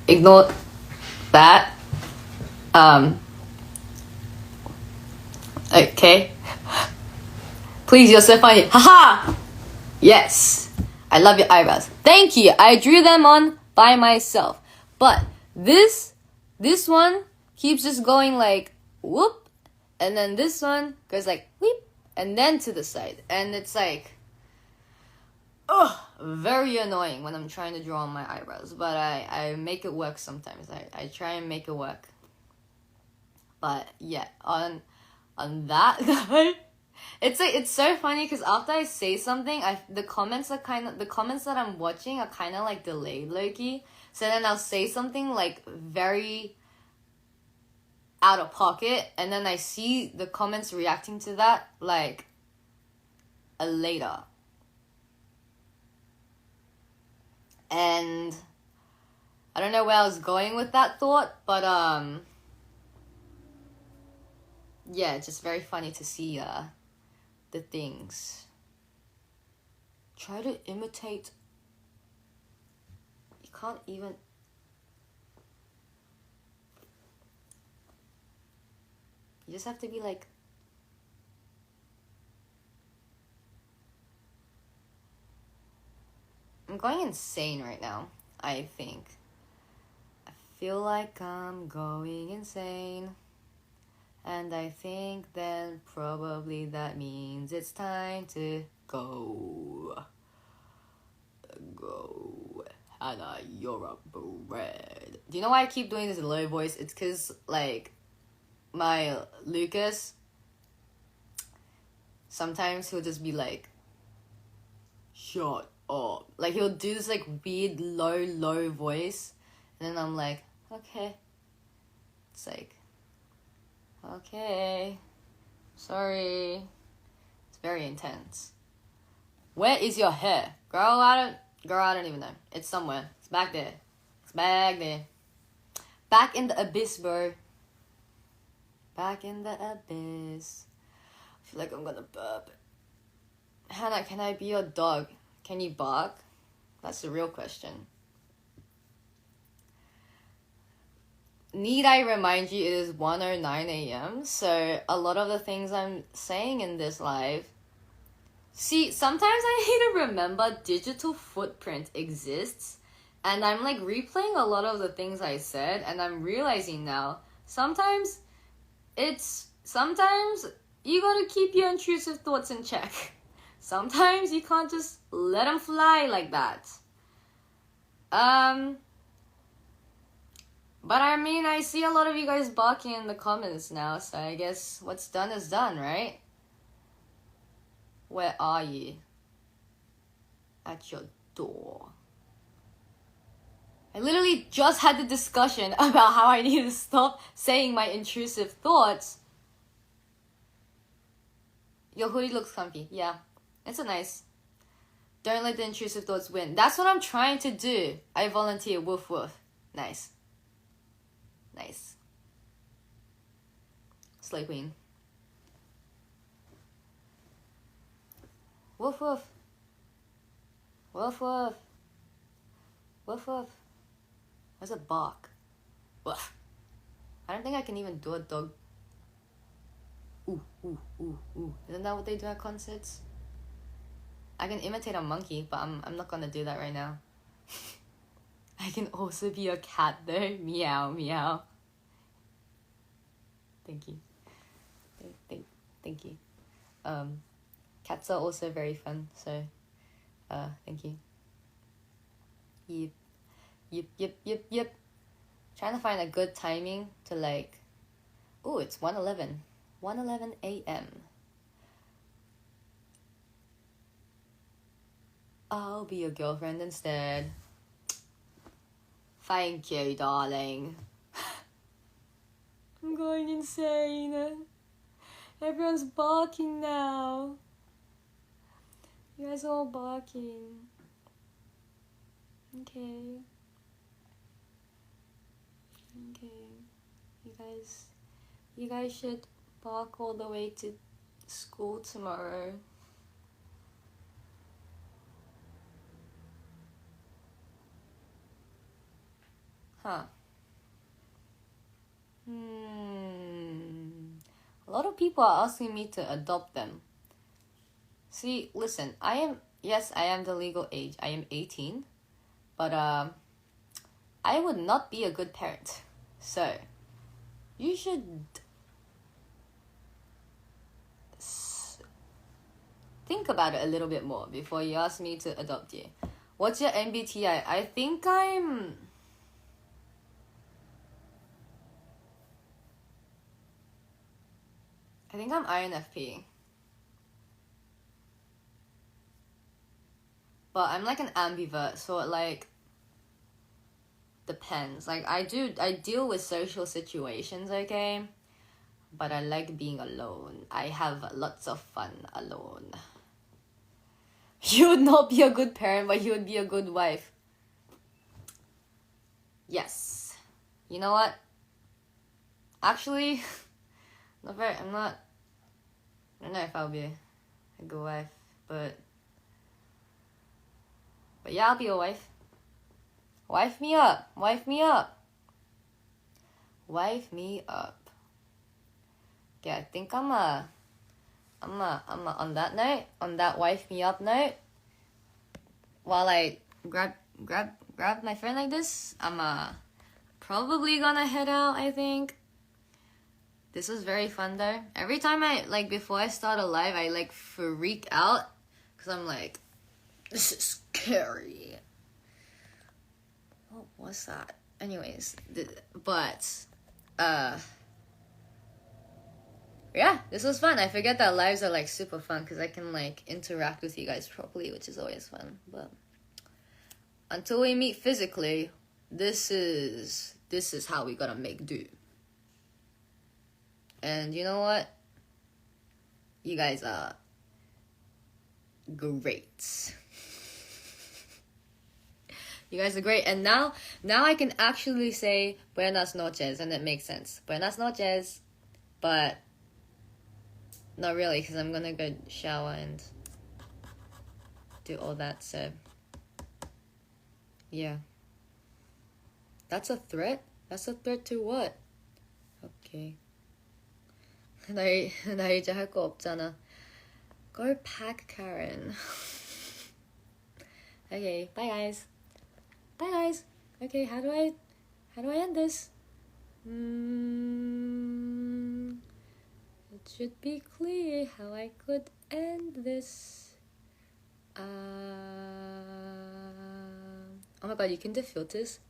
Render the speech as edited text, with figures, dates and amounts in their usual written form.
ignore that. Okay. Please, you're so funny. Haha! Yes. I love your eyebrows. Thank you. I drew them on by myself. But this one keeps just going like whoop, and then this one goes like whoop, and then to the side. And it's like, very annoying when I'm trying to draw on my eyebrows. But I make it work sometimes. I try and make it work. But yeah, on that guy, it's so funny because after I say something, the comments that I'm watching are kind of like delayed, low-key. So then I'll say something like very out of pocket, and then I see the comments reacting to that like later. And I don't know where I was going with that thought, but yeah, it's just very funny to see the things. Try to imitate. You can't even. You just have to be like. I'm going insane right now, I think. I feel like I'm going insane. And I think then probably that means it's time to go. Go. Hannah, you're a bread. Do you know why I keep doing this low voice? It's because, like, my Lucas, sometimes he'll just be like, shut up. Like, he'll do this, like, weird low voice. And then I'm like, okay. It's like, okay. Sorry. It's very intense. Where is your hair? Girl, I don't even know. It's somewhere. It's back there. It's back there. Back in the abyss, bro. Back in the abyss. I feel like I'm gonna burp. Hannah, can I be your dog? Can you bark? That's the real question. Need I remind you it is 1:09 a.m. So a lot of the things I'm saying in this live. See, sometimes I need to remember digital footprint exists, and I'm like replaying a lot of the things I said, and I'm realizing now sometimes you gotta keep your intrusive thoughts in check. Sometimes you can't just let them fly like that. But I mean, I see a lot of you guys barking in the comments now, so I guess what's done is done, right? Where are you? At your door. I literally just had the discussion about how I need to stop saying my intrusive thoughts. Your hoodie looks comfy. Yeah, it's a nice. Don't let the intrusive thoughts win. That's what I'm trying to do. I volunteer. Woof woof. Nice. Nice. Slay queen. Woof woof. Woof woof. Woof woof. Where's a bark? Woof. I don't think I can even do a dog. Ooh, ooh, ooh, ooh. Isn't that what they do at concerts? I can imitate a monkey, but I'm not gonna do that right now. I can also be a cat though. Meow, meow. Thank you. Thank you. Cats are also very fun, so thank you. Yep. Trying to find a good timing to like. Ooh, it's 1:11. 1:11 a.m. I'll be your girlfriend instead. Thank you, darling. I'm going insane. Everyone's barking now. You guys are all barking. Okay. You guys should bark all the way to school tomorrow. Huh. A lot of people are asking me to adopt them. See, listen, yes, I am the legal age. I am 18. But I would not be a good parent. So, you should think about it a little bit more before you ask me to adopt you. What's your MBTI? I think I'm INFP. But I'm like an ambivert, so it like depends. Like I deal with social situations, okay? But I like being alone. I have lots of fun alone. You would not be a good parent, but you would be a good wife. Yes. You know what? Actually, I don't know if I'll be a good wife, but yeah, I'll be a wife. Wife me up. Wife me up. Wife me up. Okay, I think I'm on that note, on that wife me up note, while I grab my phone like this, I'm probably gonna head out, I think. This was very fun though. Every time before I start a live, I like freak out because I'm like, this is scary. What was that? Anyways, yeah, this was fun. I forget that lives are like super fun because I can like interact with you guys properly, which is always fun. But until we meet physically, this is how we gotta make do. And you know what? You guys are great. You guys are great. And now I can actually say buenas noches, and it makes sense. Buenas noches. But not really, because I'm gonna go shower and do all that, so yeah. That's a threat? That's a threat to what? Okay. 나 이제 할 거 없잖아. Go pack Karen. Okay, bye guys. Bye guys. Okay, how do I end this? It should be clear how I could end this. Oh my god, you can do filters?